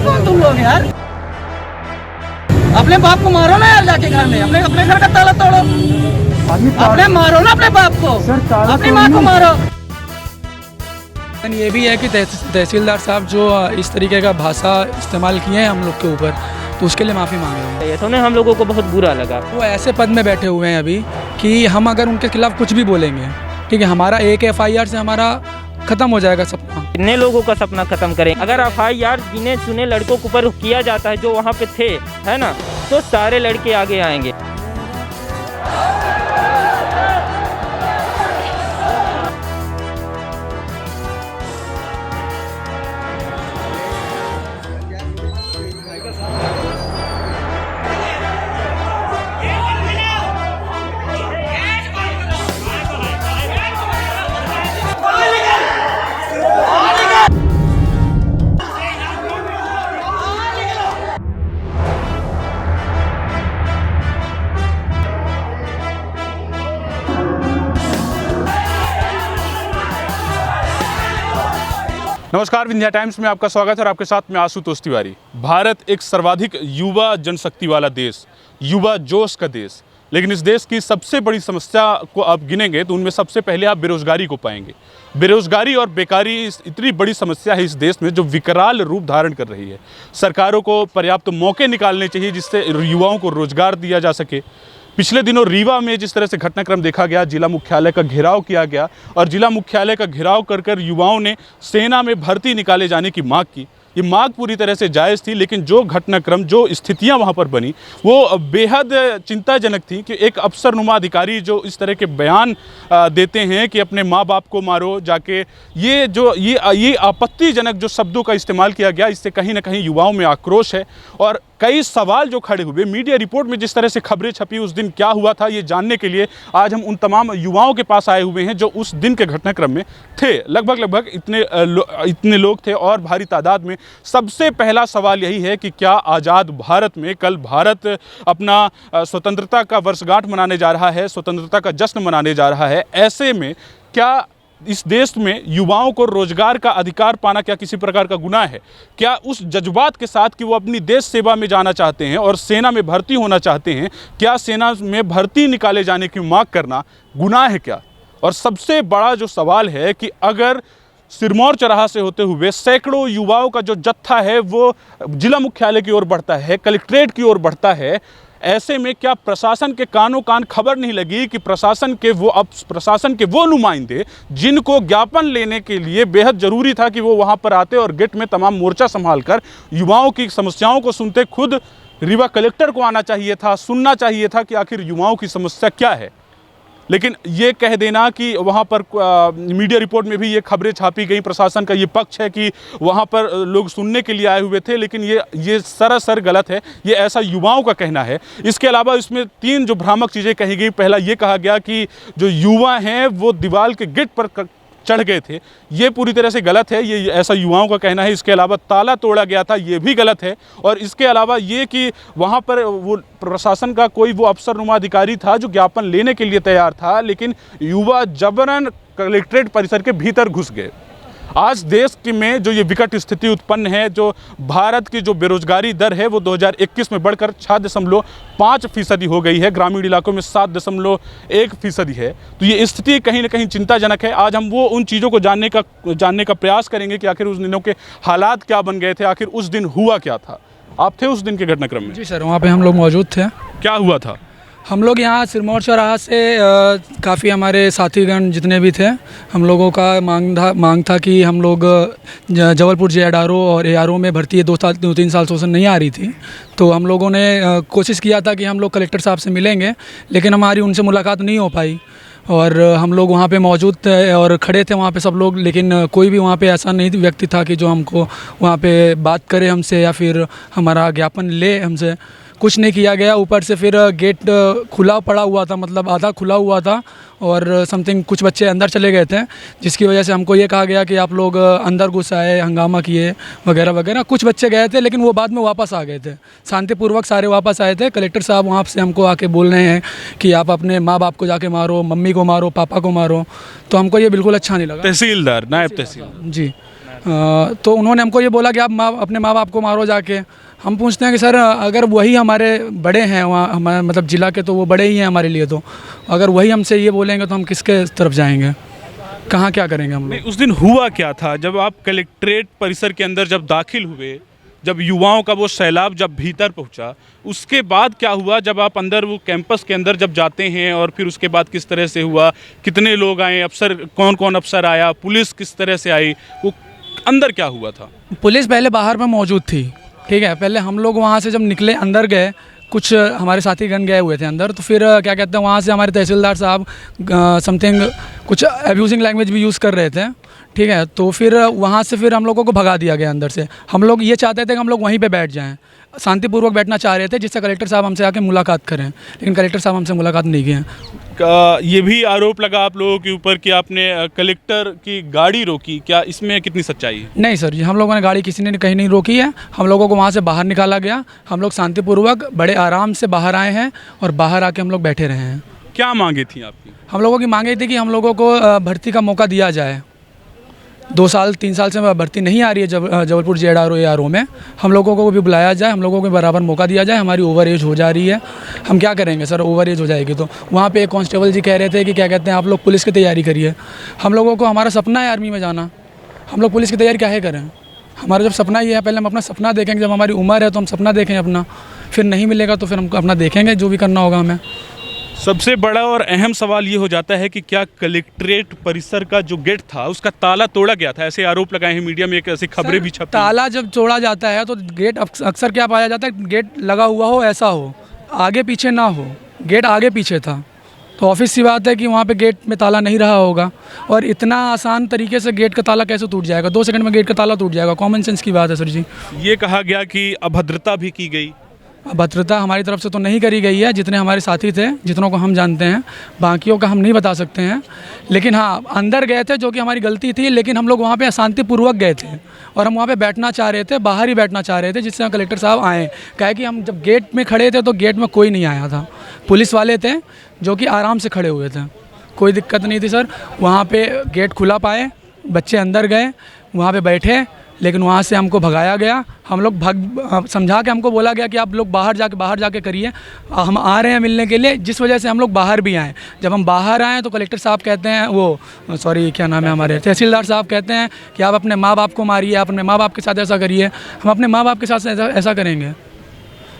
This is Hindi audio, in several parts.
कौन तुम लोग यार? अपने बाप को मारो ना यार, जाके घर में अपने अपने घर का ताला तोड़ो। अपने मारो ना अपने बाप को, अपनी माँ को मारो। ये भी है कि तहसीलदार साहब जो इस तरीके का भाषा इस्तेमाल किए हैं हम लोग के ऊपर, तो उसके लिए माफ़ी मांग रहे हैं। ये तो नहीं, हम लोगों को बहुत बुरा लगा। वो ऐसे पद में बैठे हुए हैं अभी कि हम अगर उनके खिलाफ कुछ भी बोलेंगे, ठीक है, हमारा एक FIR से हमारा ख़त्म हो जाएगा सपना। कितने लोगों का सपना खत्म करें? अगर FIR गिने चुने लड़कों के ऊपर किया जाता है जो वहाँ पे थे, है ना, तो सारे लड़के आगे आएंगे। नमस्कार, विंध्या टाइम्स में आपका स्वागत है और आपके साथ में आशुतोष तिवारी। भारत एक सर्वाधिक युवा जनशक्ति वाला देश, युवा जोश का देश, लेकिन इस देश की सबसे बड़ी समस्या को आप गिनेंगे तो उनमें सबसे पहले आप बेरोजगारी को पाएंगे। बेरोजगारी और बेकारी इतनी बड़ी समस्या है इस देश में जो विकराल रूप धारण कर रही है। सरकारों को पर्याप्त मौके निकालने चाहिए जिससे युवाओं को रोजगार दिया जा सके। पिछले दिनों रीवा में जिस तरह से घटनाक्रम देखा गया, जिला मुख्यालय का घेराव किया गया और जिला मुख्यालय का घेराव कर युवाओं ने सेना में भर्ती निकाले जाने की मांग की। ये मांग पूरी तरह से जायज़ थी, लेकिन जो घटनाक्रम, जो स्थितियां वहां पर बनी वो बेहद चिंताजनक थी कि एक अफसरनुमा अधिकारी जो इस तरह के बयान देते हैं कि अपने माँ बाप को मारो जाके, ये आपत्तिजनक जो शब्दों का इस्तेमाल किया गया, इससे कहीं ना कहीं युवाओं में आक्रोश है। और कई सवाल जो खड़े हुए, मीडिया रिपोर्ट में जिस तरह से खबरें छपी, उस दिन क्या हुआ था ये जानने के लिए आज हम उन तमाम युवाओं के पास आए हुए हैं जो उस दिन के घटनाक्रम में थे। लगभग इतने लोग थे और भारी तादाद में। सबसे पहला सवाल यही है कि क्या आज़ाद भारत में कल भारत अपना स्वतंत्रता का वर्षगांठ मनाने जा रहा है, स्वतंत्रता का जश्न मनाने जा रहा है, ऐसे में क्या इस देश में युवाओं को रोजगार का अधिकार पाना क्या किसी प्रकार का गुनाह है? क्या उस जज्बात के साथ कि वो अपनी देश सेवा में जाना चाहते हैं और सेना में भर्ती होना चाहते हैं, क्या सेना में भर्ती निकाले जाने की मांग करना गुनाह है क्या? और सबसे बड़ा जो सवाल है कि अगर सिरमौर चौराहा से होते हुए सैकड़ों युवाओं का जो जत्था है वो जिला मुख्यालय की ओर बढ़ता है, कलेक्ट्रेट की ओर बढ़ता है, ऐसे में क्या प्रशासन के कानों कान खबर नहीं लगी कि प्रशासन के वो नुमाइंदे जिनको ज्ञापन लेने के लिए बेहद ज़रूरी था कि वो वहाँ पर आते और गेट में तमाम मोर्चा संभाल कर युवाओं की समस्याओं को सुनते, खुद रीवा कलेक्टर को आना चाहिए था, सुनना चाहिए था कि आखिर युवाओं की समस्या क्या है। लेकिन ये कह देना कि वहाँ पर मीडिया रिपोर्ट में भी ये खबरें छापी गई, प्रशासन का ये पक्ष है कि वहाँ पर लोग सुनने के लिए आए हुए थे, लेकिन ये सरासर गलत है। ये ऐसा युवाओं का कहना है। इसके अलावा इसमें 3 जो भ्रामक चीज़ें कही गई। पहला ये कहा गया कि जो युवा हैं वो दीवार के गेट पर चढ़ गए थे, ये पूरी तरह से गलत है, ये ऐसा युवाओं का कहना है। इसके अलावा ताला तोड़ा गया था, ये भी गलत है। और इसके अलावा ये कि वहाँ पर वो प्रशासन का कोई वो अफसरनुमा अधिकारी था जो ज्ञापन लेने के लिए तैयार था, लेकिन युवा जबरन कलेक्ट्रेट परिसर के भीतर घुस गए। आज देश में जो ये विकट स्थिति उत्पन्न है, जो भारत की जो बेरोजगारी दर है वो 2021 में बढ़कर 6.5% हो गई है, ग्रामीण इलाकों में 7.1% है। तो ये स्थिति कहीं ना कहीं चिंताजनक है। आज हम वो उन चीज़ों को जानने का प्रयास करेंगे कि आखिर उस दिनों के हालात क्या बन गए थे, आखिर उस दिन हुआ क्या था। आप थे उस दिन के घटनाक्रम में? जी सर, वहाँ पे हम लोग मौजूद थे। क्या हुआ था? हम लोग यहाँ सिरमौर चौराहा से काफ़ी हमारे साथीगण जितने भी थे, हम लोगों का मांग था कि हम लोग जबलपुर JRO और ARO में भर्ती 2-3 साल से नहीं आ रही थी। तो हम लोगों ने कोशिश किया था कि हम लोग कलेक्टर साहब से मिलेंगे, लेकिन हमारी उनसे मुलाकात नहीं हो पाई। और हम लोग वहाँ पे मौजूद थे और खड़े थे वहाँ पे सब लोग, लेकिन कोई भी वहाँ पे ऐसा नहीं व्यक्ति था कि जो हमको वहाँ पे बात करे हमसे या फिर हमारा ज्ञापन ले हमसे। कुछ नहीं किया गया। ऊपर से फिर गेट खुला पड़ा हुआ था, मतलब आधा खुला हुआ था और समथिंग कुछ बच्चे अंदर चले गए थे, जिसकी वजह से हमको ये कहा गया कि आप लोग अंदर घुस आए, हंगामा किए वगैरह वगैरह। कुछ बच्चे गए थे लेकिन वो बाद में वापस आ गए थे, शांतिपूर्वक सारे वापस आए थे। कलेक्टर साहब वहाँ से हमको आके बोल रहे हैं कि आप अपने माँ बाप को जाके मारो, मम्मी को मारो, पापा को मारो। तो हमको ये बिल्कुल अच्छा नहीं लगा। तहसीलदार, नायब तहसीलदार जी, तो उन्होंने हमको ये बोला कि आप अपने माँ बाप को मारो जाके। हम पूछते हैं कि सर अगर वही हमारे बड़े हैं वहाँ हमारे मतलब ज़िला के, तो वो बड़े ही हैं हमारे लिए, तो अगर वही हमसे ये बोलेंगे तो हम किसके तरफ जाएंगे, कहाँ क्या करेंगे हम नहीं, लोग। उस दिन हुआ क्या था जब आप कलेक्ट्रेट परिसर के अंदर जब दाखिल हुए, जब युवाओं का वो सैलाब जब भीतर पहुंचा, उसके बाद क्या हुआ जब आप अंदर वो कैंपस के अंदर जब जाते हैं, और फिर उसके बाद किस तरह से हुआ, कितने लोग आए, अफसर कौन कौन अफसर आया, पुलिस किस तरह से आई, वो अंदर क्या हुआ था? पुलिस पहले बाहर में मौजूद थी, ठीक है। पहले हम लोग वहाँ से जब निकले अंदर गए, कुछ हमारे साथीगण गए हुए थे अंदर, तो फिर क्या कहते हैं वहाँ से हमारे तहसीलदार साहब समथिंग कुछ अब्यूजिंग लैंग्वेज भी यूज़ कर रहे थे, ठीक है। तो फिर वहाँ से फिर हम लोगों को भगा दिया गया अंदर से। हम लोग ये चाहते थे कि हम लोग वहीं पे बैठ जाएं, शांतिपूर्वक बैठना चाह रहे थे, जिससे कलेक्टर साहब हमसे आके मुलाकात करें, लेकिन कलेक्टर साहब हमसे मुलाकात नहीं किए। ये भी आरोप लगा आप लोगों के ऊपर कि आपने कलेक्टर की गाड़ी रोकी, क्या इसमें कितनी सच्चाई है? नहीं सर जी, हम लोगों ने गाड़ी किसी ने कहीं नहीं रोकी है। हम लोगों को वहाँ से बाहर निकाला गया, हम लोग शांतिपूर्वक बड़े आराम से बाहर आए हैं और बाहर आके हम लोग बैठे रहे हैं। क्या मांगे थी आपकी? हम लोगों की मांगे थी कि हम लोगों को भर्ती का मौका दिया जाए। 2 साल 3 साल से भर्ती नहीं आ रही है जबलपुर JRO ARO में। हम लोगों को भी बुलाया जाए, हम लोगों को बराबर मौका दिया जाए। हमारी ओवर एज हो जा रही है, हम क्या करेंगे सर, ओवर एज हो जाएगी तो। वहाँ पे एक कांस्टेबल जी कह रहे थे कि क्या कहते हैं आप लोग पुलिस की तैयारी करिए। हम लोगों को, हमारा सपना है आर्मी में जाना, हम लोग पुलिस की तैयारी क्या है करें? हमारा जब सपना ये है, पहले हम अपना सपना देखेंगे, जब हमारी उम्र है तो हम सपना देखें अपना, फिर नहीं मिलेगा तो फिर हम अपना देखेंगे जो भी करना होगा हमें। सबसे बड़ा और अहम सवाल ये हो जाता है कि क्या कलेक्ट्रेट परिसर का जो गेट था उसका ताला तोड़ा गया था? ऐसे आरोप लगाए हैं मीडिया में, एक ऐसी खबरें भी छपी। ताला जब तोड़ा जाता है तो गेट अक्सर क्या पाया जाता है, गेट लगा हुआ हो, ऐसा हो, आगे पीछे ना हो। गेट आगे पीछे था, तो ऑफिस सी बात है कि वहाँ पे गेट में ताला नहीं रहा होगा। और इतना आसान तरीके से गेट का ताला कैसे टूट जाएगा? 2 सेकंड में गेट का ताला टूट जाएगा, कॉमन सेंस की बात है सर जी। ये कहा गया कि अभद्रता भी की गई। भद्रता हमारी तरफ से तो नहीं करी गई है, जितने हमारे साथी थे, जितनों को हम जानते हैं, बाकियों का हम नहीं बता सकते हैं। लेकिन हाँ, अंदर गए थे जो कि हमारी गलती थी, लेकिन हम लोग वहाँ पे शांतिपूर्वक गए थे और हम वहाँ पे बैठना चाह रहे थे, बाहर ही बैठना चाह रहे थे, जिससे कलेक्टर साहब आए। कहे कि हम जब गेट में खड़े थे तो गेट में कोई नहीं आया था, पुलिस वाले थे जो कि आराम से खड़े हुए थे, कोई दिक्कत नहीं थी सर। वहाँ पर गेट खुला पाए, बच्चे अंदर गए, वहाँ पर बैठे, लेकिन वहाँ से हमको भगाया गया। हम लोग समझा के हमको बोला गया कि आप लोग बाहर जाके करिए, हम आ रहे हैं मिलने के लिए, जिस वजह से हम लोग बाहर भी आए। जब हम बाहर आए तो कलेक्टर साहब कहते हैं, क्या नाम है, हमारे तहसीलदार साहब कहते हैं कि आप अपने माँ बाप को मारिए, आप अपने माँ बाप के साथ ऐसा करिए। हम अपने माँ बाप के साथ ऐसा करेंगे?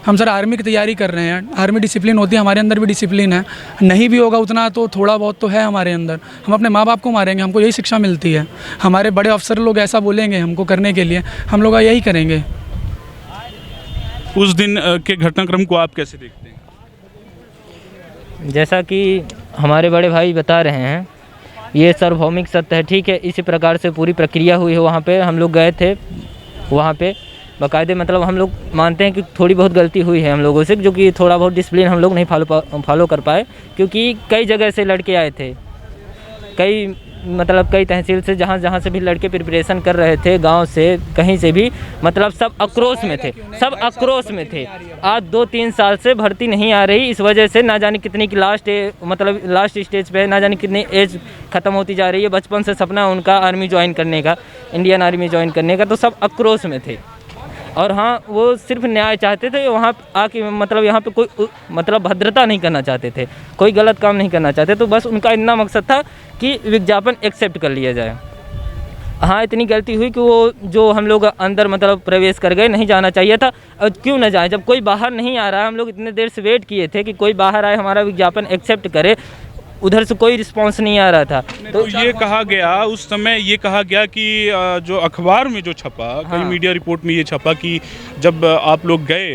हम सर आर्मी की तैयारी कर रहे हैं, आर्मी डिसिप्लिन होती है, हमारे अंदर भी डिसिप्लिन है। नहीं भी होगा उतना तो थोड़ा बहुत तो है हमारे अंदर। हम अपने माँ बाप को मारेंगे? हमको यही शिक्षा मिलती है। हमारे बड़े अफसर लोग ऐसा बोलेंगे हमको करने के लिए, हम लोग यही करेंगे। उस दिन के घटनाक्रम को आप कैसे देखते हैं? जैसा कि हमारे बड़े भाई बता रहे हैं, ये सार्वभौमिक सत्य है, ठीक है। इसी प्रकार से पूरी प्रक्रिया हुई है। वहाँ पे हम लोग गए थे, वहाँ पे बाकायदे मतलब हम लोग मानते हैं कि थोड़ी बहुत गलती हुई है हम लोगों से, जो कि थोड़ा बहुत डिसिप्लिन हम लोग नहीं फॉलो कर पाए, क्योंकि कई जगह से लड़के आए थे, कई तहसील से, जहाँ से भी लड़के प्रिपरेशन कर रहे थे, गांव से कहीं से भी, मतलब सब आक्रोश में थे, सब आक्रोश में थे। आज 2-3 साल से भर्ती नहीं आ रही, इस वजह से ना जाने कितनी की लास्ट स्टेज पे है, ना जाने कितनी एज ख़त्म होती जा रही है। बचपन से सपना है उनका आर्मी ज्वाइन करने का, इंडियन आर्मी ज्वाइन करने का, तो सब आक्रोश में थे। और हाँ, वो सिर्फ न्याय चाहते थे, वहाँ आके यहाँ पे कोई भद्रता नहीं करना चाहते थे, कोई गलत काम नहीं करना चाहते। तो बस उनका इतना मकसद था कि विज्ञापन एक्सेप्ट कर लिया जाए। हाँ, इतनी गलती हुई कि वो जो हम लोग अंदर प्रवेश कर गए, नहीं जाना चाहिए था। और क्यों न जाए, जब कोई बाहर नहीं आ रहा है। हम लोग इतने देर से वेट किए थे कि कोई बाहर आए, हमारा विज्ञापन एक्सेप्ट करे, उधर से कोई रिस्पांस नहीं आ रहा था। तो ये कहा गया उस समय, ये कहा गया कि जो अखबार में जो छपा, कई मीडिया रिपोर्ट में ये छपा कि जब आप लोग गए,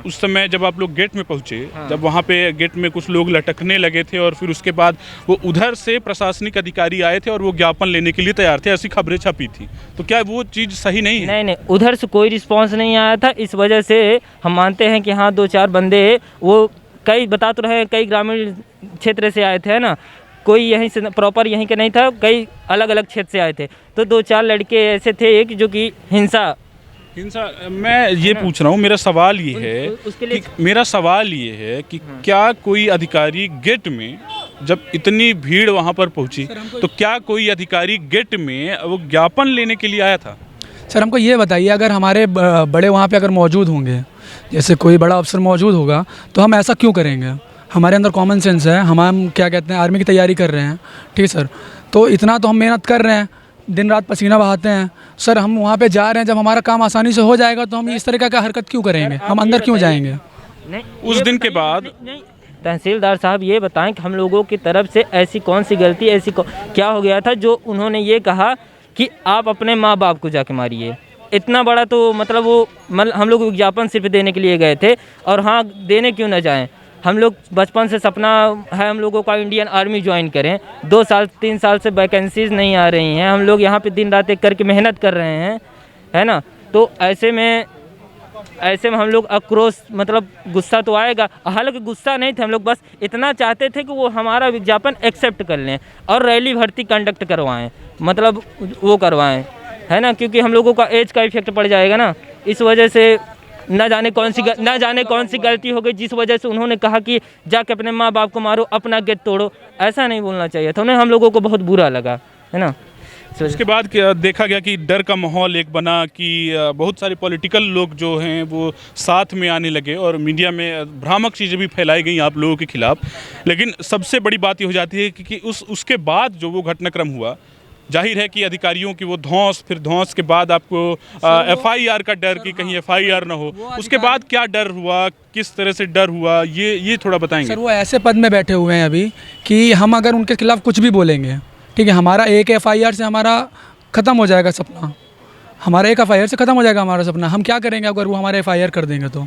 उस समय जब आप लोग गेट में पहुंचे, जब वहाँ पे गेट में कुछ लोग लटकने लगे थे और फिर उसके बाद वो उधर से प्रशासनिक अधिकारी आए थे और वो ज्ञापन लेने के लिए तैयार थे, ऐसी खबरें छपी थी। तो क्या वो चीज़ सही नहीं है? नहीं, उधर से कोई रिस्पॉन्स नहीं आया था। इस वजह से हम मानते हैं कि हाँ, 2-4 बंदे, वो कई बता तो रहे, कई ग्रामीण क्षेत्र से आए थे, है ना, कोई यहीं से प्रॉपर यहीं के नहीं था, कई अलग अलग क्षेत्र से आए थे। तो 2-4 लड़के ऐसे थे कि जो कि हिंसा मैं ये पूछ रहा हूँ, मेरा सवाल ये है कि क्या कोई अधिकारी गेट में जब इतनी भीड़ वहाँ पर पहुँची तो क्या कोई अधिकारी गेट में वो ज्ञापन लेने के लिए आया था? सर हमको ये बताइए, अगर हमारे बड़े वहाँ पे अगर मौजूद होंगे, जैसे कोई बड़ा अफसर मौजूद होगा, तो हम ऐसा क्यों करेंगे? हमारे अंदर कॉमन सेंस है, हम क्या कहते हैं, आर्मी की तैयारी कर रहे हैं, ठीक है सर, तो इतना तो हम मेहनत कर रहे हैं, दिन रात पसीना बहाते हैं सर, हम वहाँ पे जा रहे हैं, जब हमारा काम आसानी से हो जाएगा तो हम इस तरह का हरकत क्यों करेंगे? हम अंदर क्यों जाएंगे? नहीं, उस ये दिन के बताइए, बाद नहीं, तहसीलदार साहब ये बताएं कि हम लोगों की तरफ से ऐसी कौन सी गलती, क्या हो गया था जो उन्होंने ये कहा कि आप अपने माँ बाप को जाके मारिए? इतना बड़ा तो मतलब हम लोग विज्ञापन सिर्फ देने के लिए गए थे, और हाँ, देने क्यों ना जाएं? हम लोग बचपन से सपना है हम लोगों का इंडियन आर्मी ज्वाइन करें, 2 साल 3 साल से वैकेंसीज नहीं आ रही हैं, हम लोग यहाँ पे दिन रात एक करके मेहनत कर रहे हैं, है ना? तो ऐसे में हम लोग आक्रोश, मतलब गुस्सा तो आएगा। हालांकि गुस्सा नहीं थे, हम लोग बस इतना चाहते थे कि वो हमारा विज्ञापन एक्सेप्ट कर लें और रैली भर्ती कंडक्ट करवाएं, मतलब वो करवाएं, है ना? क्योंकि हम लोगों का एज का इफेक्ट पड़ जाएगा ना, इस वजह से न जाने कौन सी गलती हो गई जिस वजह से उन्होंने कहा कि जाके अपने माँ बाप को मारो, अपना गेट तोड़ो। ऐसा नहीं बोलना चाहिए था उन्हें, हम लोगों को बहुत बुरा लगा, है ना? उसके बाद क्या देखा गया कि डर का माहौल एक बना कि बहुत सारे पॉलिटिकल लोग जो हैं वो साथ में आने लगे और मीडिया में भ्रामक चीज़ें भी फैलाई गई आप लोगों के खिलाफ। लेकिन सबसे बड़ी बात ये हो जाती है कि उसके बाद जो वो घटनाक्रम हुआ, जाहिर है कि अधिकारियों की वो धौंस, फिर धौंस के बाद आपको FIR का डर कि कहीं FIR ना हो, उसके बाद क्या डर हुआ, किस तरह से डर हुआ, ये थोड़ा बताएंगे? सर वो ऐसे पद में बैठे हुए हैं अभी कि हम अगर उनके खिलाफ कुछ भी बोलेंगे, ठीक है, हमारा एक FIR से हमारा ख़त्म हो जाएगा सपना, हमारा एक FIR से ख़त्म हो जाएगा हमारा सपना। हम क्या करेंगे अगर वो हमारे FIR कर देंगे तो?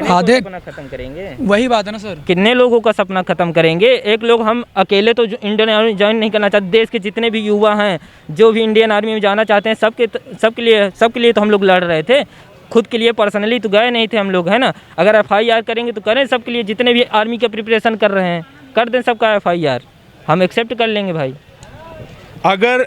आधे सपना खत्म करेंगे, वही बात है ना सर, कितने लोगों का सपना खत्म करेंगे? एक लोग, हम अकेले तो इंडियन आर्मी ज्वाइन नहीं करना चाहते, देश के जितने भी युवा हैं जो भी इंडियन आर्मी में जाना चाहते हैं, सबके लिए तो हम लोग लड़ रहे थे। खुद के लिए पर्सनली तो गए नहीं थे हम लोग, है ना? अगर FIR करेंगे तो करें सबके लिए, जितने भी आर्मी का प्रिपरेशन कर रहे हैं कर दें सबका FIR, हम एक्सेप्ट कर लेंगे भाई। अगर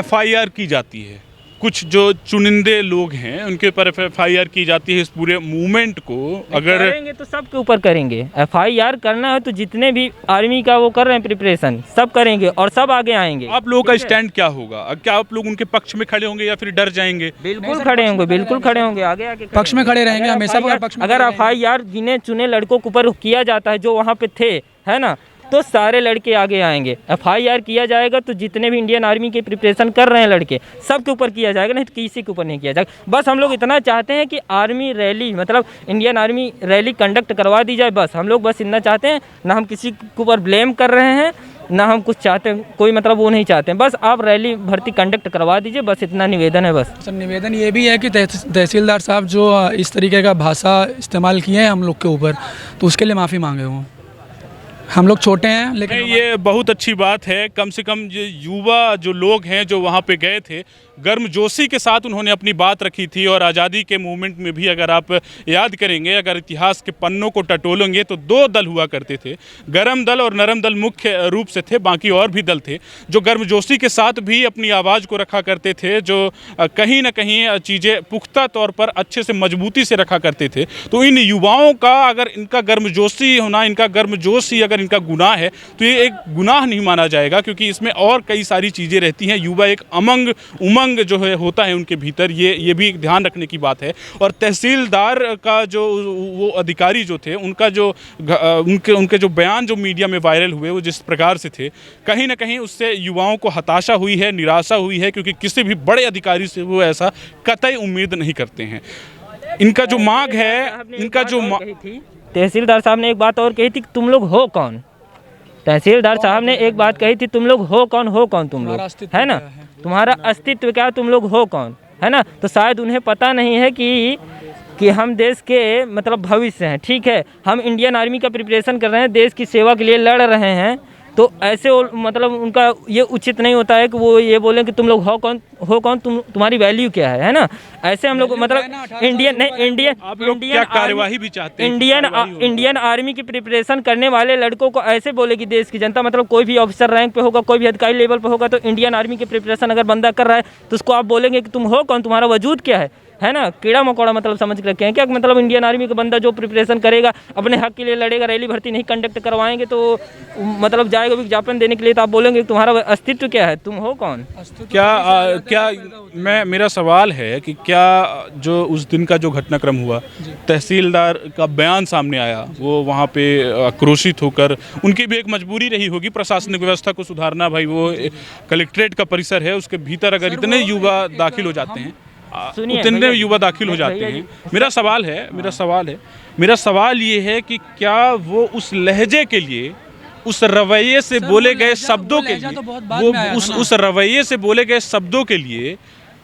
FIR की जाती है, कुछ जो चुनिंदे लोग हैं उनके ऊपर FIR की जाती है, इस पूरे मूवमेंट को अगर करेंगे तो सबके ऊपर करेंगे। FIR करना है तो जितने भी आर्मी का वो कर रहे हैं प्रिपरेशन, सब करेंगे और सब आगे आएंगे। आप लोगों का स्टैंड क्या होगा? क्या आप लोग उनके पक्ष में खड़े होंगे या फिर डर जाएंगे? बिल्कुल खड़े होंगे, बिल्कुल खड़े होंगे, आगे आगे पक्ष में खड़े रहेंगे हमेशा। अगर FIR गिने चुने लड़कों के ऊपर किया जाता है जो वहाँ पे थे, है ना, तो सारे लड़के आगे आएंगे। FIR किया जाएगा तो जितने भी इंडियन आर्मी के प्रिपरेशन कर रहे हैं लड़के, सबके ऊपर किया जाएगा, नहीं तो किसी के ऊपर नहीं किया जाएगा। बस हम लोग इतना चाहते हैं कि आर्मी रैली, मतलब इंडियन आर्मी रैली कंडक्ट करवा दी जाए, बस हम लोग बस इतना चाहते हैं। ना हम किसी के ऊपर ब्लेम कर रहे हैं, ना हम कुछ चाहते हैं, कोई मतलब वो नहीं चाहते हैं, बस आप रैली भर्ती कंडक्ट करवा दीजिए, बस इतना निवेदन है। बस सर निवेदन ये भी है कि तहसीलदार साहब जो इस तरीके का भाषा इस्तेमाल किए हैं हम लोग के ऊपर, तो उसके लिए माफ़ी मांगे हों। हम लोग छोटे हैं लेकिन ये बहुत अच्छी बात है। कम से कम ये युवा जो लोग हैं जो वहाँ पे गए थे, गर्मजोशी के साथ उन्होंने अपनी बात रखी थी। और आज़ादी के मूवमेंट में भी अगर आप याद करेंगे, अगर इतिहास के पन्नों को टटोलेंगे तो 2 दल हुआ करते थे, गरम दल और नरम दल मुख्य रूप से थे, बाकी और भी दल थे जो गर्मजोशी के साथ भी अपनी आवाज़ को रखा करते थे, जो कहीं ना कहीं चीज़ें पुख्ता तौर पर अच्छे से मजबूती से रखा करते थे। तो इन युवाओं का अगर इनका गर्मजोशी होना, इनका गर्मजोशी अगर इनका गुनाह है तो ये एक गुनाह नहीं माना जाएगा, क्योंकि इसमें और कई सारी चीज़ें रहती हैं। युवा एक उमंग जो है होता है उनके भीतर, ये भी ध्यान रखने की बात है। और तहसीलदार का जो वो अधिकारी जो थे, उनका जो उनके जो बयान जो मीडिया में वायरल हुए, वो जिस प्रकार से थे, कहीं ना कहीं उससे युवाओं को हताशा हुई है, निराशा हुई है, क्योंकि किसी भी बड़े अधिकारी से वो ऐसा कतई उम्मीद नहीं करते हैं। इनका जो मांग है, इनका जो तहसीलदार साहब ने एक बात और कही थी कि तुम लोग हो कौन? तहसीलदार साहब ने एक बात कही थी, तुम लोग हो कौन तुम लोग, है ना, तुम्हारा अस्तित्व क्या, तुम लोग हो कौन, है ना। तो शायद उन्हें पता नहीं है कि हम देश के मतलब भविष्य हैं, ठीक है, हम इंडियन आर्मी का प्रिपरेशन कर रहे हैं, देश की सेवा के लिए लड़ रहे हैं। तो ऐसे मतलब उनका ये उचित नहीं होता है कि वो ये बोलें कि तुम लोग हो कौन, तुम्हारी वैल्यू क्या है ना। ऐसे हम लोग मतलब इंडियन कार्यवाही भी चाहते हैं। इंडियन आर्मी की प्रिपरेशन करने वाले लड़कों को ऐसे बोलेगी देश की जनता, मतलब कोई भी ऑफिसर रैंक पे होगा, कोई भी अधिकारी लेवल पे होगा, तो इंडियन आर्मी की प्रिपरेशन अगर बंदा कर रहा है तो उसको आप बोलेंगे कि तुम हो कौन, तुम्हारा वजूद क्या है। है ना, कीड़ा मकोड़ा मतलब समझ के रखे हैं क्या? मतलब इंडियन आर्मी का बंदा जो प्रिपरेशन करेगा, अपने हक के लिए लड़ेगा, रैली भर्ती नहीं कंडक्ट करवाएंगे तो मतलब जाएगा विज्ञापन देने के लिए, तो आप बोलेंगे तुम्हारा अस्तित्व क्या है, तुम हो कौन? क्या मेरा सवाल है कि क्या जो उस दिन का जो घटनाक्रम हुआ, तहसीलदार का बयान सामने आया, वो वहाँ पे आक्रोशित होकर, उनकी भी एक मजबूरी रही होगी प्रशासनिक व्यवस्था को सुधारना। भाई वो कलेक्ट्रेट का परिसर है, उसके भीतर अगर इतने युवा दाखिल हो जाते हैं, उतने युवा दाखिल हो जाते हैं। मेरा सवाल ये है कि क्या वो उस लहजे के लिए, उस रवैये से बोले गए शब्दों के लिए, वो उस रवैये से बोले गए शब्दों के लिए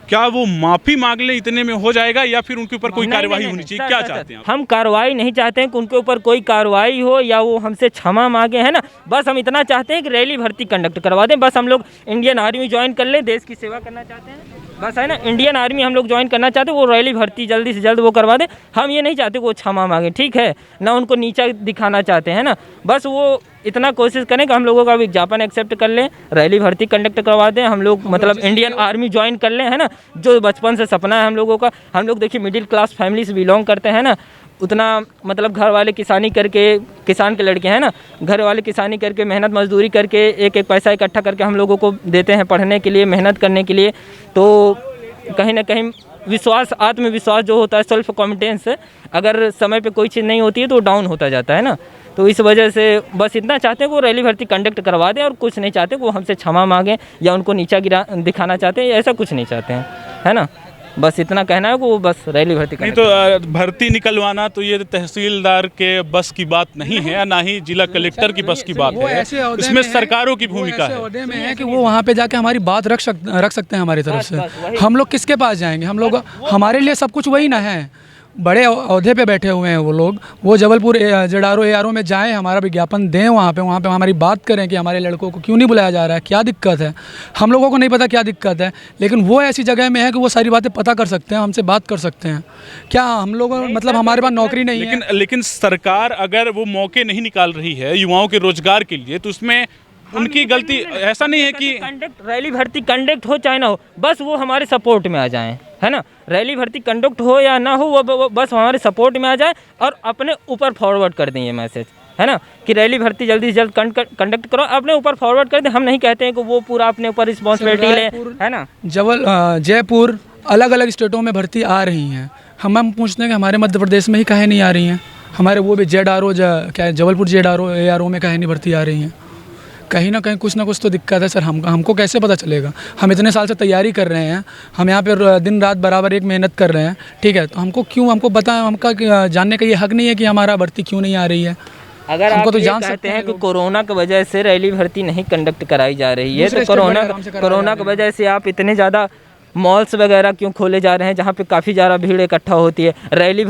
क्या वो माफी मांग ले इतने में हो जाएगा, या फिर उनके ऊपर कोई कार्रवाई होनी चाहिए? क्या चाहते हैं आप? हम कार्रवाई नहीं चाहते हैं कि उनके ऊपर कोई कार्रवाई हो या वो हमसे क्षमा मांगे, है ना। बस हम इतना चाहते हैं कि रैली भर्ती कंडक्ट करवा दें। बस हम लोग इंडियन आर्मी ज्वाइन कर लें, देश की सेवा करना चाहते हैं, बस, है ना। इंडियन आर्मी हम लोग ज्वाइन करना चाहते हैं, वो रैली भर्ती जल्दी से जल्द वो करवा दें। हम ये नहीं चाहते कि वो क्षमा मांगे, ठीक है ना, उनको नीचा दिखाना चाहते हैं ना। बस वो इतना कोशिश करें कि हम लोगों का विज्ञापन एक्सेप्ट कर लें, रैली भर्ती कंडक्ट करवा दें, हम लोग मतलब इंडियन आर्मी ज्वाइन कर लें, है ना। जो बचपन से सपना है हम लोगों का, हम लोग देखिए मिडिल क्लास फैमिली से बिलोंग करते हैं ना, उतना मतलब घर वाले किसानी करके, किसान के लड़के हैं ना, घर वाले किसानी करके मेहनत मजदूरी करके एक एक पैसा इकट्ठा करके हम लोगों को देते हैं पढ़ने के लिए, मेहनत करने के लिए। तो कहीं ना कहीं विश्वास, आत्मविश्वास जो होता है, सेल्फ कॉन्फिडेंस, अगर समय पे कोई चीज़ नहीं होती है तो डाउन होता जाता है ना। तो इस वजह से बस इतना चाहते हैं कि वो रैली भर्ती कंडक्ट करवा दें, और कुछ नहीं चाहते कि वो हमसे क्षमा मांगें या उनको नीचा दिखाना चाहते हैं, ऐसा कुछ नहीं चाहते हैं, है ना। बस इतना कहना है कि वो बस रैली भर्ती नहीं तो भर्ती निकलवाना तो ये तहसीलदार के बस की बात नहीं है, ना ही जिला कलेक्टर की बस की बात है, इसमें सरकारों की भूमिका है। में है कि वो वहाँ पे जाके हमारी बात रख सकते हैं हमारी तरफ से। हम लोग किसके पास जाएंगे? हम लोग, हमारे लिए सब कुछ वही ना है, बड़े ओहदे पे बैठे हुए हैं वो लोग। वो जबलपुर जेडारो एआरओ में जाएं, हमारा विज्ञापन दें, वहाँ पे हमारी बात करें कि हमारे लड़कों को क्यों नहीं बुलाया जा रहा है, क्या दिक्कत है। हम लोगों को नहीं पता क्या दिक्कत है, लेकिन वो ऐसी जगह में है कि वो सारी बातें पता कर सकते हैं, हमसे बात कर सकते हैं। क्या हम लोग मतलब हमारे पास नौकरी नहीं है? लेकिन सरकार अगर वो मौके नहीं निकाल रही है युवाओं के रोजगार के लिए, तो उसमें उनकी गलती ऐसा नहीं है कि रैली भर्ती कंडक्ट हो चाहे ना हो, बस वो हमारे सपोर्ट में आ जाएं, है ना। रैली भर्ती कंडक्ट हो या ना हो, वो बस हमारे सपोर्ट में आ जाए और अपने ऊपर फॉरवर्ड कर दें ये मैसेज, है ना, कि रैली भर्ती जल्दी से जल्द कंडक्ट करो, अपने ऊपर फॉरवर्ड कर दें। हम नहीं कहते हैं कि वो पूरा अपने ऊपर रिस्पॉन्सिबिलिटी ले, है ना। जयपुर अलग अलग स्टेटों में भर्ती आ रही हैं, हम पूछते हैं कि हमारे मध्य प्रदेश में ही काहे नहीं आ रही हैं? हमारे वो भी जेडारो क्या जबलपुर जेडारो एआरओ में काहे नहीं भर्ती आ रही हैं? कहीं ना कहीं कुछ ना कुछ तो दिक्कत है सर। हमको कैसे पता चलेगा? हम इतने साल से तैयारी कर रहे हैं, हम यहाँ पर दिन रात बराबर एक मेहनत कर रहे हैं, ठीक है, तो हमको पता है, हमका जानने का ये हक नहीं है कि हमारा भर्ती क्यों नहीं आ रही है। अगर आप तो जान सकते हैं कि कोरोना की वजह से रैली भर्ती नहीं कंडक्ट कराई जा रही है, तो कोरोना की वजह से आप इतने ज़्यादा मॉल्स वगैरह क्यों खोले जा रहे हैं जहाँ पे काफ़ी ज़्यादा भीड़ इकट्ठा होती है? रैली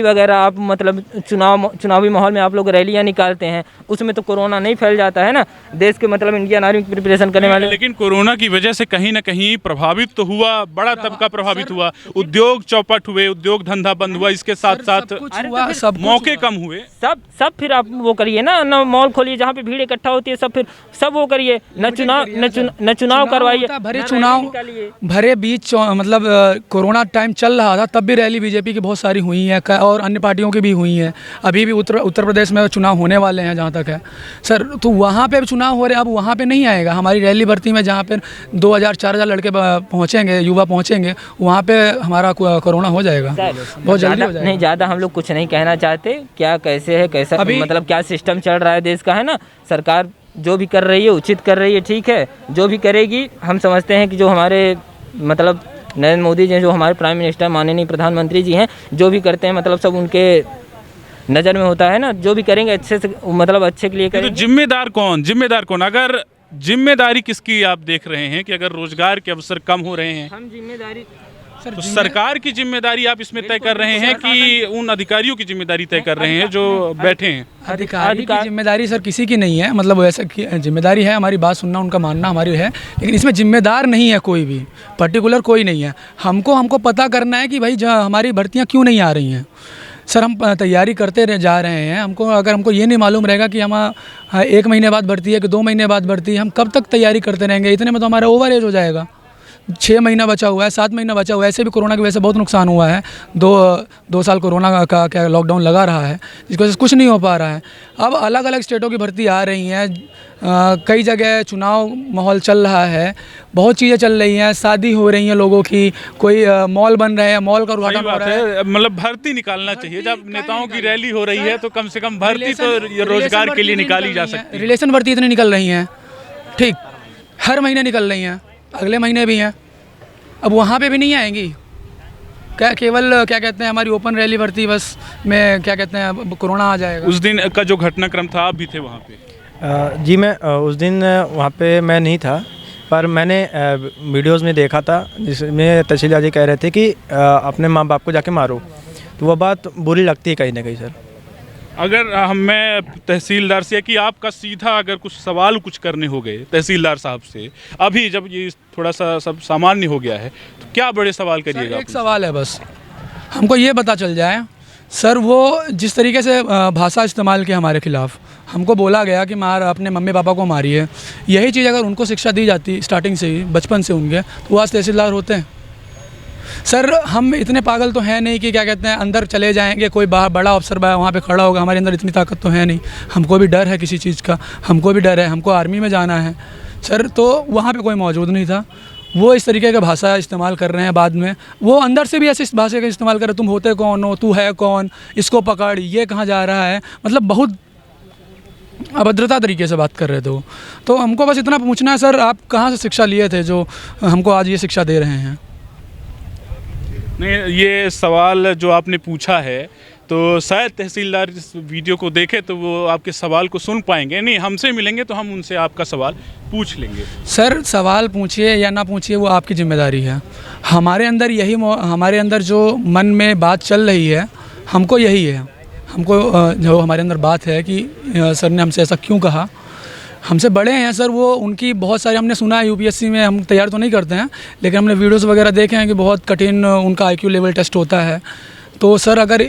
वगैरह आप मतलब चुनावी माहौल में आप लोग रैलियाँ निकालते हैं, उसमें तो कोरोना नहीं फैल जाता है ना, देश के मतलब इंडियन आर्मी की प्रिपरेशन करने वाले। लेकिन कोरोना की वजह से कहीं ना कहीं प्रभावित तो हुआ, बड़ा तबका प्रभावित हुआ, उद्योग चौपट हुए, उद्योग धंधा बंद हुआ, इसके साथ साथ सब मौके कम हुए। सब फिर आप वो करिए ना मॉल खोलिए जहाँ पे भीड़ इकट्ठा होती है, सब वो करिए, न चुनाव करवाइए। भरे बीच मतलब कोरोना टाइम चल रहा था, तब भी रैली बीजेपी की बहुत सारी हुई हैं और अन्य पार्टियों की भी हुई हैं। अभी भी उत्तर प्रदेश में चुनाव होने वाले हैं जहाँ तक है सर, तो वहाँ पे चुनाव हो रहे हैं। अब वहाँ पे नहीं आएगा हमारी रैली भर्ती में, जहाँ पे 2000-4000 लड़के पहुँचेंगे, युवा पहुँचेंगे, वहाँ पे हमारा कोरोना हो जाएगा, बहुत जल्दी हो जाएगा। नहीं, ज़्यादा हम लोग कुछ नहीं कहना चाहते, क्या कैसे है, कैसा मतलब क्या सिस्टम चल रहा है देश का, है ना। सरकार जो भी कर रही है उचित कर रही है, ठीक है, जो भी करेगी। हम समझते हैं कि जो हमारे मतलब नरेंद्र मोदी जी, जो हमारे प्राइम मिनिस्टर माननीय प्रधानमंत्री जी हैं, जो भी करते हैं मतलब सब उनके नज़र में होता है ना, जो भी करेंगे अच्छे से, मतलब अच्छे के लिए करेंगे। तो जिम्मेदार कौन? अगर जिम्मेदारी किसकी आप देख रहे हैं कि अगर रोजगार के अवसर कम हो रहे हैं, हम जिम्मेदारी तो सरकार की जिम्मेदारी आप इसमें तय कर रहे हैं कि उन अधिकारियों की जिम्मेदारी तय कर रहे हैं जो बैठे हैं? अधिकारी की जिम्मेदारी सर किसी की नहीं है, मतलब वैसा जिम्मेदारी है हमारी बात सुनना, उनका मानना हमारी है, लेकिन इसमें जिम्मेदार नहीं है कोई भी पर्टिकुलर, कोई नहीं है। हमको पता करना है कि भाई हमारी भर्तियाँ क्यों नहीं आ रही हैं। सर हम तैयारी करते जा रहे हैं, हमको ये नहीं मालूम रहेगा कि हम 1 महीने बाद भर्ती है कि 2 महीने बाद भर्ती है, हम कब तक तैयारी करते रहेंगे? इतने में तो हमारा ओवर एज हो जाएगा। 6 महीना बचा हुआ है, 7 महीना बचा हुआ है। ऐसे भी कोरोना की वजह से बहुत नुकसान हुआ है। दो साल कोरोना का क्या लॉकडाउन लगा रहा है, जिसकी वजह से कुछ नहीं हो पा रहा है। अब अलग अलग स्टेटों की भर्ती आ रही हैं, कई जगह चुनाव माहौल चल रहा है, बहुत चीज़ें चल रही हैं, शादी हो रही हैं लोगों की, कोई मॉल बन रहे हैं, मॉल का सही उद्घाटन हो बात रहा है। है, मतलब भर्ती निकालना चाहिए। जब नेताओं की रैली हो रही है तो कम से कम भर्ती तो रोजगार के लिए निकाली जा सकती है। रिलेशन भर्ती इतनी निकल रही हैं, ठीक, हर महीने निकल रही हैं, अगले महीने भी हैं। अब वहाँ पे भी नहीं आएंगी क्या? केवल क्या कहते हैं, हमारी ओपन रैली भर्ती बस में क्या कहते हैं कोरोना आ जाएगा। उस दिन का जो घटनाक्रम था, आप भी थे वहाँ पे? जी मैं उस दिन वहाँ पे मैं नहीं था, पर मैंने वीडियोस में देखा था जिसमें तहसीलदार जी कह रहे थे कि अपने माँ बाप को जाके मारो, तो वह बात बुरी लगती है कहीं ना कहीं सर। अगर मैं तहसीलदार से कि आपका सीधा अगर कुछ सवाल कुछ करने हो गए तहसीलदार साहब से, अभी जब ये थोड़ा सा सब सामान्य हो गया है, तो क्या बड़े सवाल करिएगा? एक सवाल है बस, हमको ये पता चल जाए सर, वो जिस तरीके से भाषा इस्तेमाल की हमारे खिलाफ, हमको बोला गया कि मार अपने मम्मी पापा को मारिए, यही चीज़ अगर उनको शिक्षा दी जाती स्टार्टिंग से ही, बचपन से उनके, तो वो आज तहसीलदार होते हैं। सर हम इतने पागल तो हैं नहीं कि क्या कहते हैं अंदर चले जाएंगे, कोई बड़ा अफसर वहाँ पे खड़ा होगा, हमारे अंदर इतनी ताकत तो है नहीं। हमको भी डर है किसी चीज़ का, हमको भी डर है, हमको आर्मी में जाना है सर। तो वहाँ पे कोई मौजूद नहीं था, वो इस तरीके का भाषा इस्तेमाल कर रहे हैं। बाद में वो अंदर से भी ऐसे इस भाषा का इस्तेमाल कर रहे, तुम होते कौन हो, तू है कौन, इसको पकड़, ये कहाँ जा रहा है, मतलब बहुत अभद्रता तरीके से बात कर रहे थे वो। तो हमको बस इतना पूछना है सर, आप कहाँ से शिक्षा लिए थे जो हमको आज ये शिक्षा दे रहे हैं? नहीं, ये सवाल जो आपने पूछा है तो शायद तहसीलदार इस वीडियो को देखे तो वो आपके सवाल को सुन पाएंगे। नहीं, हमसे मिलेंगे तो हम उनसे आपका सवाल पूछ लेंगे। सर सवाल पूछिए या ना पूछिए, वो आपकी जिम्मेदारी है। हमारे अंदर हमारे अंदर जो मन में बात चल रही है, हमको यही है, हमको जो हमारे अंदर बात है कि सर ने हमसे ऐसा क्यों कहा। हमसे बड़े हैं सर वो, उनकी बहुत सारी हमने सुना है, यूपीएससी में हम तैयार तो नहीं करते हैं, लेकिन हमने वीडियोस वगैरह देखे हैं कि बहुत कठिन उनका आईक्यू लेवल टेस्ट होता है। तो सर अगर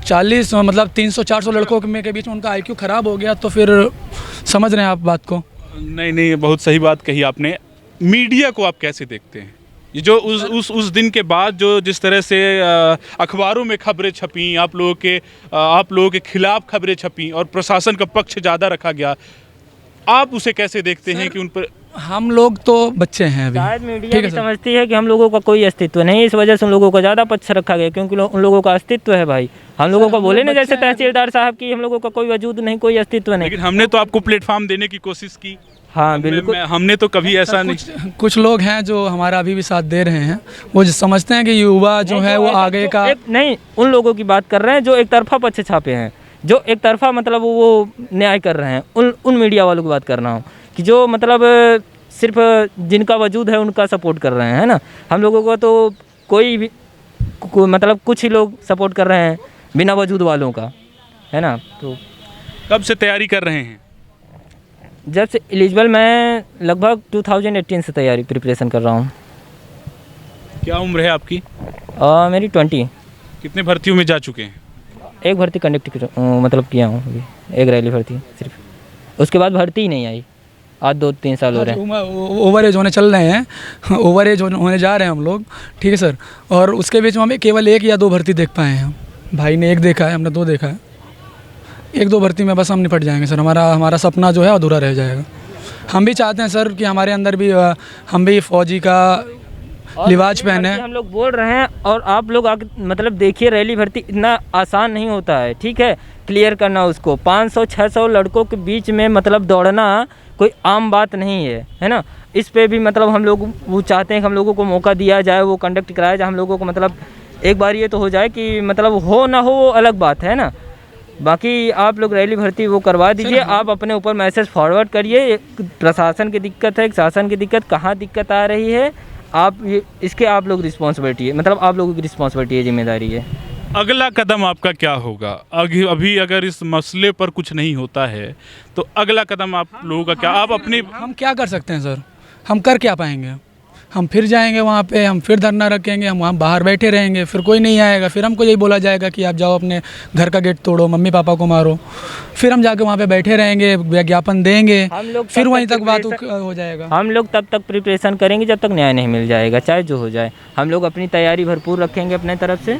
40 मतलब 300-400 लड़कों के बीच में उनका आईक्यू ख़राब हो गया तो फिर समझ रहे हैं आप बात को। नहीं, बहुत सही बात कही आपने। मीडिया को आप कैसे देखते हैं? ये जो उस दिन के बाद जो जिस तरह से अखबारों में खबरें छपी, आप लोगों के खिलाफ खबरें छपी और प्रशासन का पक्ष ज़्यादा रखा गया, आप उसे कैसे देखते हैं कि उन पर? हम लोग तो बच्चे हैं अभी, शायद मीडिया भी समझती है कि हम लोगों का कोई अस्तित्व नहीं, इस वजह से उन लोगों का ज़्यादा पक्ष रखा गया, क्योंकि उन लोगों का अस्तित्व है भाई। हम लोगों को बोले ना जैसे तहसीलदार साहब की, हम लोगों का कोई वजूद नहीं, कोई अस्तित्व नहीं। लेकिन हमने तो आपको प्लेटफॉर्म देने की कोशिश की। हाँ बिल्कुल, हमने तो कभी ऐसा नहीं। कुछ लोग हैं जो हमारा अभी भी साथ दे रहे हैं, वो समझते हैं कि युवा जो है वो आगे का नहीं, उन लोगों की बात कर रहे हैं जो एक तरफा पक्ष छापे हैं, जो एक तरफा मतलब वो न्याय कर रहे हैं। उन मीडिया वालों की बात कर रहा हूँ कि जो मतलब सिर्फ जिनका वजूद है उनका सपोर्ट कर रहे हैं, है ना। हम लोगों को तो कोई भी मतलब कुछ ही लोग सपोर्ट कर रहे हैं बिना वजूद वालों का, है ना। तो कब से तैयारी कर रहे हैं? जब से एलिजिबल, मैं लगभग 2018 से तैयारी प्रिपरेशन कर रहा हूँ। क्या उम्र है आपकी? मेरी 20। कितने भर्तियों में जा चुके हैं? एक भर्ती कंडक्ट मतलब किया हूँ अभी, एक रैली भर्ती सिर्फ, उसके बाद भर्ती ही नहीं आई। आज 2-3 साल हो रहे हैं। ओवर एज होने चल रहे हैं, ओवर एज होने जा रहे हैं हम लोग, ठीक है सर। और उसके बीच में हमें केवल 1 या 2 भर्ती देख पाए हैं। भाई ने 1 देखा है, हमने 2 देखा है। 1-2 भर्ती में बस हम निपट जाएंगे सर, हमारा सपना जो है अधूरा रह जाएगा। हम भी चाहते हैं सर कि हमारे अंदर भी हम भी फौजी का लिबास पहने। हम लोग बोल रहे हैं और आप लोग मतलब देखिए, रैली भर्ती इतना आसान नहीं होता है, ठीक है। क्लियर करना उसको 500-600 लड़कों के बीच में मतलब दौड़ना कोई आम बात नहीं है ना। इस पे भी मतलब हम लोग वो चाहते हैं कि हम लोगों को मौका दिया जाए, वो कंडक्ट कराया जाए, हम लोगों को मतलब एक बार ये तो हो जाए कि मतलब हो ना हो वो अलग बात है ना। बाकी आप लोग रैली भर्ती वो करवा दीजिए, आप अपने ऊपर मैसेज फॉरवर्ड करिए। प्रशासन की दिक्कत है, शासन की दिक्कत, कहाँ दिक्कत आ रही है, आप इसके आप लोग रिस्पॉन्सिबिलिटी है, मतलब आप लोगों की रिस्पॉन्सिबिलिटी है, जिम्मेदारी है। अगला कदम आपका क्या होगा? अभी अगर इस मसले पर कुछ नहीं होता है तो अगला कदम आप लोगों का क्या? आप अपनी हम क्या कर सकते हैं सर? हम कर क्या पाएंगे? हम फिर जाएंगे वहाँ पे, हम फिर धरना रखेंगे, हम वहाँ बाहर बैठे रहेंगे, फिर कोई नहीं आएगा, फिर हमको यही बोला जाएगा कि आप जाओ अपने घर का गेट तोड़ो, मम्मी पापा को मारो, फिर हम जाके वहाँ पे बैठे रहेंगे, विज्ञापन देंगे, हम लोग फिर तब वहीं तक तक बात प्रिपरेशन- हो जाएगा। हम लोग तब तक प्रिपरेशन करेंगे जब तक न्याय नहीं मिल जाएगा, चाहे जो हो जाए। हम लोग अपनी तैयारी भरपूर रखेंगे अपने तरफ से,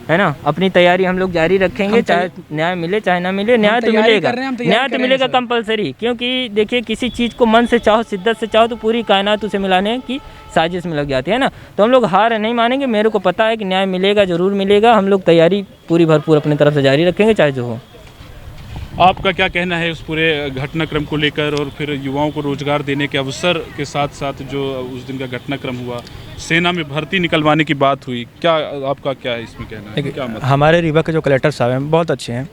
है ना। अपनी तैयारी हम लोग जारी रखेंगे, चाहे न्याय मिले चाहे ना मिले, न्याय तो तैयारी मिलेगा, कर रहे हैं, हम तैयारी न्याय कर तो रहे हैं मिलेगा सर। कंपलसरी। क्योंकि देखिए किसी चीज़ को मन से चाहो, शिद्दत से चाहो, तो पूरी कायनात उसे मिलाने की साजिश में लग जाती है ना। तो हम लोग हार नहीं मानेंगे, मेरे को पता है कि न्याय मिलेगा, ज़रूर मिलेगा। हम लोग तैयारी पूरी भरपूर अपनी तरफ से जारी रखेंगे, चाहे जो हो। आपका क्या कहना है उस पूरे घटनाक्रम को लेकर, और फिर युवाओं को रोजगार देने के अवसर के साथ साथ जो उस दिन का घटनाक्रम हुआ, सेना में भर्ती निकलवाने की बात हुई, क्या आपका क्या है इसमें कहना है, क्या देखिए, मतलब? हमारे रीवा के जो कलेक्टर साहब हैं बहुत अच्छे हैं।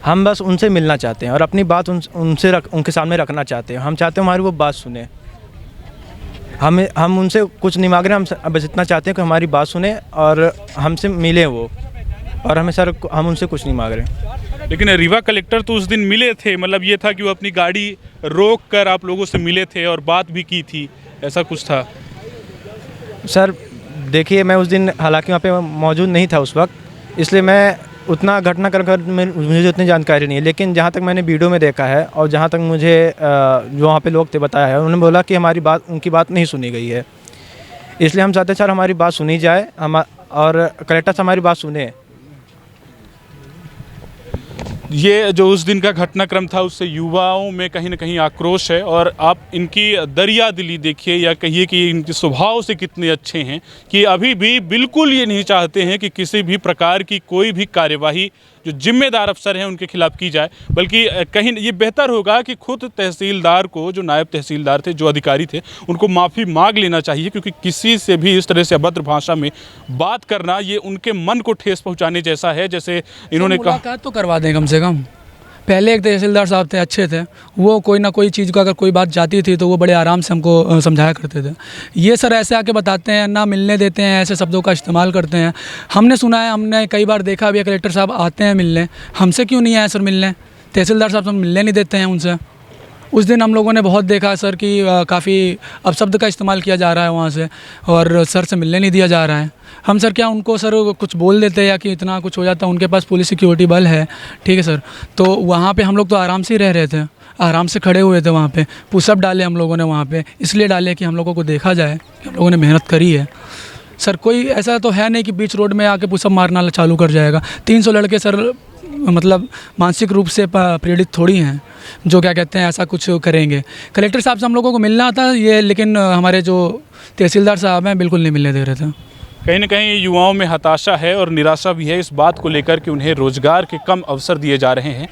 हम बस उनसे मिलना चाहते हैं और अपनी बात उनके सामने रखना चाहते हैं। हम चाहते हैं हमारी वो बात सुने। हम उनसे कुछ नहीं मांग रहे, हम बस इतना चाहते हैं कि हमारी बात सुने और हमसे मिले वो, और हमें सर हम उनसे कुछ नहीं मांग रहे। लेकिन रीवा कलेक्टर तो उस दिन मिले थे, मतलब ये था कि वो अपनी गाड़ी रोक कर आप लोगों से मिले थे और बात भी की थी, ऐसा कुछ था? सर देखिए, मैं उस दिन हालांकि वहाँ पे मौजूद नहीं था उस वक्त, इसलिए मैं उतना घटनाक्रम का मुझे उतनी जानकारी नहीं है। लेकिन जहाँ तक मैंने वीडियो में देखा है और जहाँ तक मुझे जो वहाँ पे लोग थे बताया है, उन्होंने बोला कि हमारी बात, उनकी बात नहीं सुनी गई है। इसलिए हम चाहते हैं सर हमारी बात सुनी जाए, और कलेक्टर से हमारी बात सुने। ये जो उस दिन का घटनाक्रम था उससे युवाओं में कहीं ना कहीं आक्रोश है, और आप इनकी दरिया दिली देखिए, या कहिए कि इनके स्वभाव से कितने अच्छे हैं कि अभी भी बिल्कुल ये नहीं चाहते हैं कि किसी भी प्रकार की कोई भी कार्यवाही जो जिम्मेदार अफसर हैं उनके खिलाफ की जाए, बल्कि कहीं ये बेहतर होगा कि खुद तहसीलदार को, जो नायब तहसीलदार थे, जो अधिकारी थे, उनको माफ़ी मांग लेना चाहिए, क्योंकि किसी से भी इस तरह से अभद्र भाषा में बात करना ये उनके मन को ठेस पहुंचाने जैसा है। जैसे इन्होंने कहा, मुलाकात तो करवा दें कम से कम। पहले एक तहसीलदार साहब थे, अच्छे थे वो, कोई ना कोई चीज़ का अगर कोई बात जाती थी तो वो बड़े आराम से हमको समझाया करते थे। ये सर ऐसे आके बताते हैं, ना मिलने देते हैं, ऐसे शब्दों का इस्तेमाल करते हैं। हमने सुना है, हमने कई बार देखा भी है, कलेक्टर साहब आते हैं मिलने, हमसे क्यों नहीं आए सर मिलने? तहसीलदार साहब से मिलने नहीं देते हैं उनसे। उस दिन हम लोगों ने बहुत देखा सर कि काफ़ी अपशब्द का इस्तेमाल किया जा रहा है वहाँ से, और सर से मिलने नहीं दिया जा रहा है। हम सर क्या उनको सर कुछ बोल देते या कि इतना कुछ हो जाता, उनके पास पुलिस सिक्योरिटी बल है, ठीक है सर। तो वहाँ पे हम लोग तो आराम से ही रह रहे थे, आराम से खड़े हुए थे वहाँ पे। पुशअप डाले हम लोगों ने वहाँ पे, इसलिए डाले कि हम लोगों को देखा जाए कि हम लोगों ने मेहनत करी है। सर कोई ऐसा तो है नहीं कि बीच रोड में आके पुशअप मारना चालू कर जाएगा। 300 लड़के सर मतलब मानसिक रूप से प्रेरित थोड़ी हैं जो क्या कहते हैं ऐसा कुछ करेंगे। कलेक्टर साहब से हम लोगों को मिलना था ये, लेकिन हमारे जो तहसीलदार साहब हैं बिल्कुल नहीं मिलने दे रहे थे। कहीं ना कहीं युवाओं में हताशा है और निराशा भी है इस बात को लेकर कि उन्हें रोजगार के कम अवसर दिए जा रहे हैं,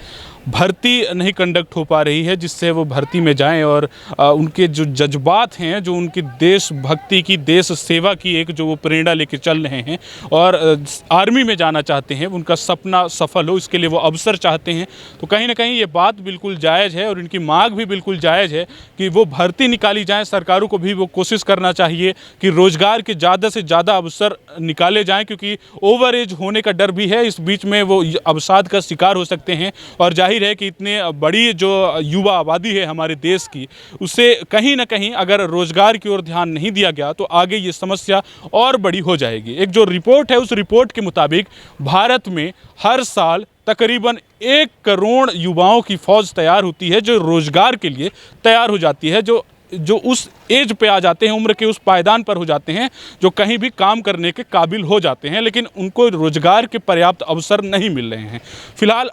भर्ती नहीं कंडक्ट हो पा रही है जिससे वो भर्ती में जाएं, और उनके जो जज्बात हैं, जो उनकी देशभक्ति की, देश सेवा की एक जो वो प्रेरणा लेकर चल रहे हैं और आर्मी में जाना चाहते हैं, उनका सपना सफल हो, इसके लिए वो अवसर चाहते हैं। तो कहीं ना कहीं ये बात बिल्कुल जायज़ है और इनकी मांग भी बिल्कुल जायज़ है कि वो भर्ती निकाली जाए। सरकारों को भी वो कोशिश करना चाहिए कि रोज़गार के ज़्यादा से ज़्यादा अवसर निकाले जाएँ, क्योंकि ओवर एज होने का डर भी है, इस बीच में वो अवसाद का शिकार हो सकते हैं। और जाहिर है कि इतने बड़ी जो युवा आबादी है हमारे देश की, उसे कहीं ना कहीं अगर रोजगार की ओर ध्यान नहीं दिया गया तो आगे ये समस्या और बड़ी हो जाएगी। एक जो रिपोर्ट है उस रिपोर्ट के मुताबिक भारत में हर साल तकरीबन 1 करोड़ युवाओं की फौज तैयार होती है जो रोजगार के लिए तैयार हो जाती है, जो उस एज पे आ जाते हैं, उम्र के उस पायदान पर हो जाते हैं, जो कहीं भी काम करने के काबिल हो जाते हैं, लेकिन उनको रोजगार के पर्याप्त अवसर नहीं मिल रहे हैं। फिलहाल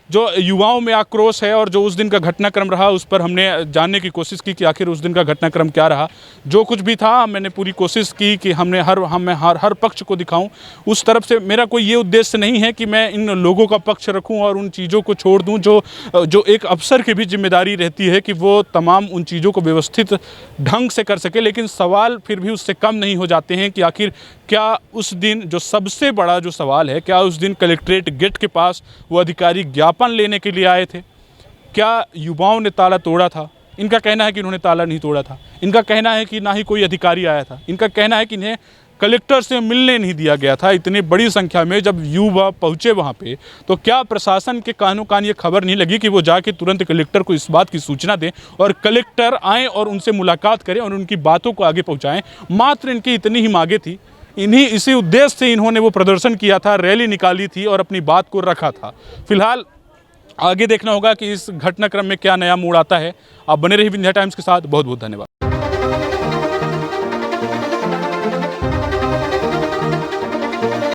जो युवाओं में आक्रोश है और जो उस दिन का घटनाक्रम रहा उस पर हमने जानने की कोशिश की कि आखिर उस दिन का घटनाक्रम क्या रहा। जो कुछ भी था मैंने पूरी कोशिश की कि मैं हर पक्ष को दिखाऊं। उस तरफ से मेरा कोई ये उद्देश्य नहीं है कि मैं इन लोगों का पक्ष रखूं और उन चीज़ों को छोड़ दूं जो एक अफसर की भी जिम्मेदारी रहती है कि वो तमाम उन चीज़ों को व्यवस्थित ढंग से कर सके। लेकिन सवाल फिर भी उससे कम नहीं हो जाते हैं कि आखिर क्या उस दिन, जो सबसे बड़ा जो सवाल है, क्या उस दिन कलेक्ट्रेट गेट के पास वो अधिकारी ज्ञापन लेने के लिए आए थे? क्या युवाओं ने ताला तोड़ा था? इनका कहना है कि उन्होंने ताला नहीं तोड़ा था। इनका कहना है कि ना ही कोई अधिकारी आया था। इनका कहना है कि इन्हें कलेक्टर से मिलने नहीं दिया गया था। इतनी बड़ी संख्या में जब युवा पहुंचे वहां पे, तो क्या प्रशासन के कानों कान ये खबर नहीं लगी कि वो जाके तुरंत कलेक्टर को इस बात की सूचना दें और कलेक्टर आएँ और उनसे मुलाकात करें और उनकी बातों को आगे पहुँचाएँ। मात्र इनकी इतनी ही मांगे थी, इसी उद्देश्य से इन्होंने वो प्रदर्शन किया था, रैली निकाली थी और अपनी बात को रखा था। फिलहाल आगे देखना होगा कि इस घटनाक्रम में क्या नया मोड़ आता है। आप बने रहिए विंध्या टाइम्स के साथ। बहुत बहुत धन्यवाद।